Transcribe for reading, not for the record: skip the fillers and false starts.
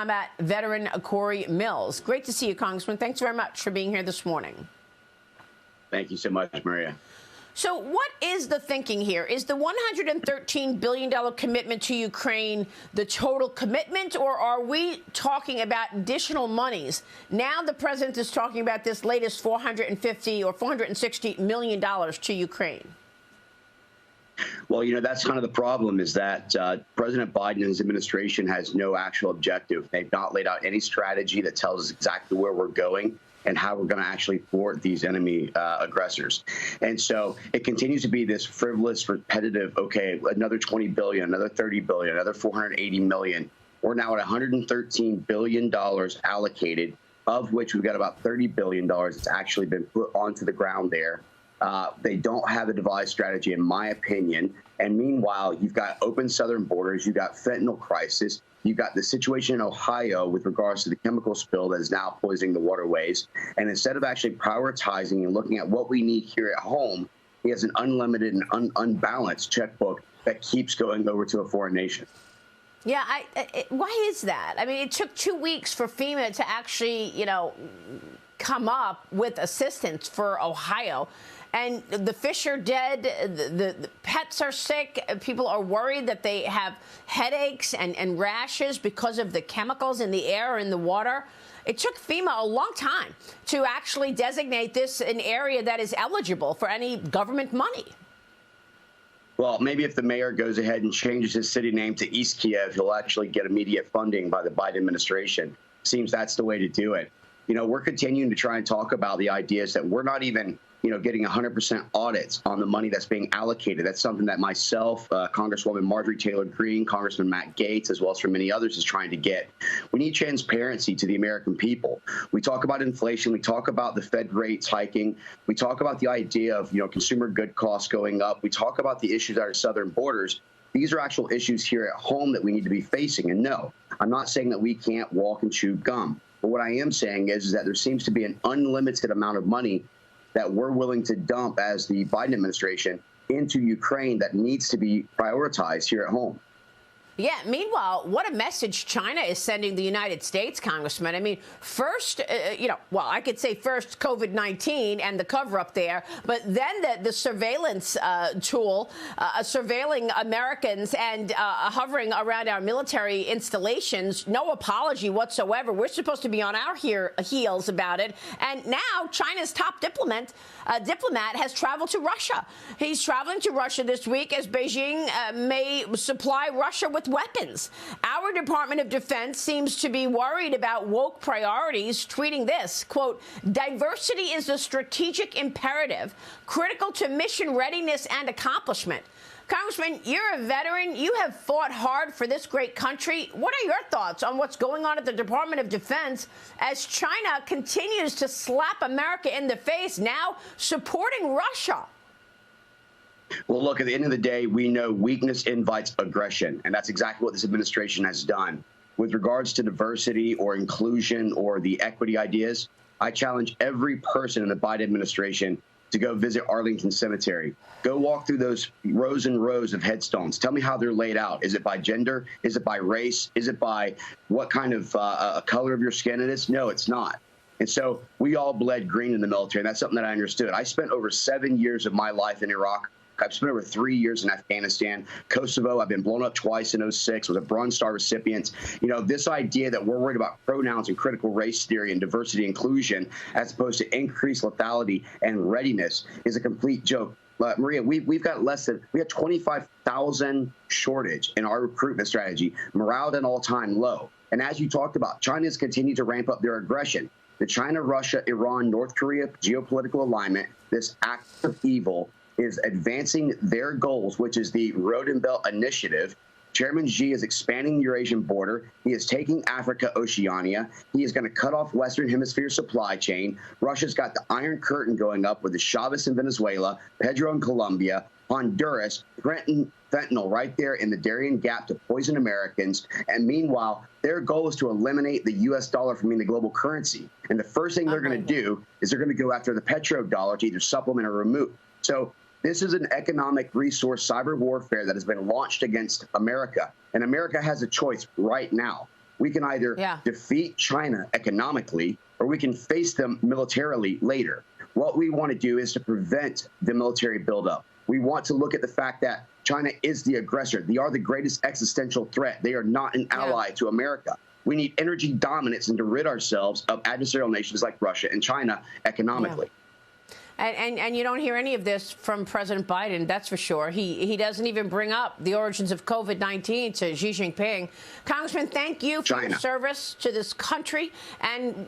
combat veteran Corey Mills. Great to see you, Congressman. Thanks very much for being here this morning. Thank you so much, Maria. So what is the thinking here? Is the $113 billion commitment to Ukraine the total commitment, or are we talking about additional monies? Now the president is talking about this latest $450 or $460 million to Ukraine. Well, that's kind of the problem, is that President Biden and his administration has no actual objective. They've not laid out any strategy that tells us exactly where we're going and how we're going to actually thwart these enemy aggressors. And so it continues to be this frivolous, repetitive, okay, another 20 billion, another 30 billion, another 480 million. We're now at $113 billion allocated, of which we've got about $30 billion that's actually been put onto the ground there. They don't have a devised strategy, in my opinion. And meanwhile, you've got open southern borders, you've got fentanyl crisis, you've got the situation in Ohio with regards to the chemical spill that is now poisoning the waterways. And instead of actually prioritizing and looking at what we need here at home, he has an unlimited and unbalanced checkbook that keeps going over to a foreign nation. Yeah, why is that? I mean, it took 2 weeks for FEMA to actually, come up with assistance for Ohio. And the fish are dead, the pets are sick, people are worried that they have headaches and rashes because of the chemicals in the air or in the water. It took FEMA a long time to actually designate this an area that is eligible for any government money. Well, maybe if the mayor goes ahead and changes his city name to East Kiev, he'll actually get immediate funding by the Biden administration. Seems that's the way to do it. We're continuing to try and talk about the ideas that we're not even, getting 100% audits on the money that's being allocated. That's something that myself, Congresswoman Marjorie Taylor Greene, Congressman Matt Gaetz, as well as from many others, is trying to get. We need transparency to the American people. We talk about inflation. We talk about the Fed rates hiking. We talk about the idea of, consumer good costs going up. We talk about the issues at our southern borders. These are actual issues here at home that we need to be facing. And no, I'm not saying that we can't walk and chew gum. But what I am saying is that there seems to be an unlimited amount of money that we're willing to dump as the Biden administration into Ukraine that needs to be prioritized here at home. Yeah. Meanwhile, what a message China is sending the United States, Congressman. I mean, first, I could say first COVID-19 and the cover up there, but then the surveillance tool, surveilling Americans and hovering around our military installations. No apology whatsoever. We're supposed to be on our heels about it. And now China's top diplomat has traveled to Russia. He's traveling to Russia this week as Beijing may supply Russia with weapons. Our Department of Defense seems to be worried about woke priorities, tweeting this, quote, "Diversity is a strategic imperative, critical to mission readiness and accomplishment." Congressman, you're a veteran. You have fought hard for this great country. What are your thoughts on what's going on at the Department of Defense as China continues to slap America in the face, now supporting Russia? Well, look, at the end of the day, we know weakness invites aggression, and that's exactly what this administration has done. With regards to diversity or inclusion or the equity ideas, I challenge every person in the Biden administration to go visit Arlington Cemetery. Go walk through those rows and rows of headstones. Tell me how they're laid out. Is it by gender? Is it by race? Is it by what kind of color of your skin it is? No, it's not. And so we all bled green in the military, and that's something that I understood. I spent over 7 years of my life in Iraq. I've spent over 3 years in Afghanistan, Kosovo. I've been blown up twice in 2006, was a Bronze Star recipient. This idea that we're worried about pronouns and critical race theory and diversity inclusion as opposed to increased lethality and readiness is a complete joke. Maria, we have 25,000 shortage in our recruitment strategy, morale at an all-time low. And as you talked about, China has continued to ramp up their aggression. The China, Russia, Iran, North Korea geopolitical alignment, this act of evil, is advancing their goals, which is the Road and Belt Initiative. Chairman Xi is expanding the Eurasian border. He is taking Africa, Oceania. He is going to cut off Western Hemisphere supply chain. Russia's got the Iron Curtain going up with the Chavez in Venezuela, Pedro in Colombia, Honduras, fentanyl right there in the Darien Gap to poison Americans. And meanwhile, their goal is to eliminate the U.S. dollar from being the global currency. And the first thing they're going to do is they're going to go after the petrodollar to either supplement or remove. So this is an economic resource cyber warfare that has been launched against America. And America has a choice right now. We can either defeat China economically or we can face them militarily later. What we want to do is to prevent the military buildup. We want to look at the fact that China is the aggressor. They are the greatest existential threat. They are not an ally to America. We need energy dominance and to rid ourselves of adversarial nations like Russia and China economically. And you don't hear any of this from President Biden, that's for sure. He doesn't even bring up the origins of COVID-19 to Xi Jinping. Congressman, thank you for your service to this country. And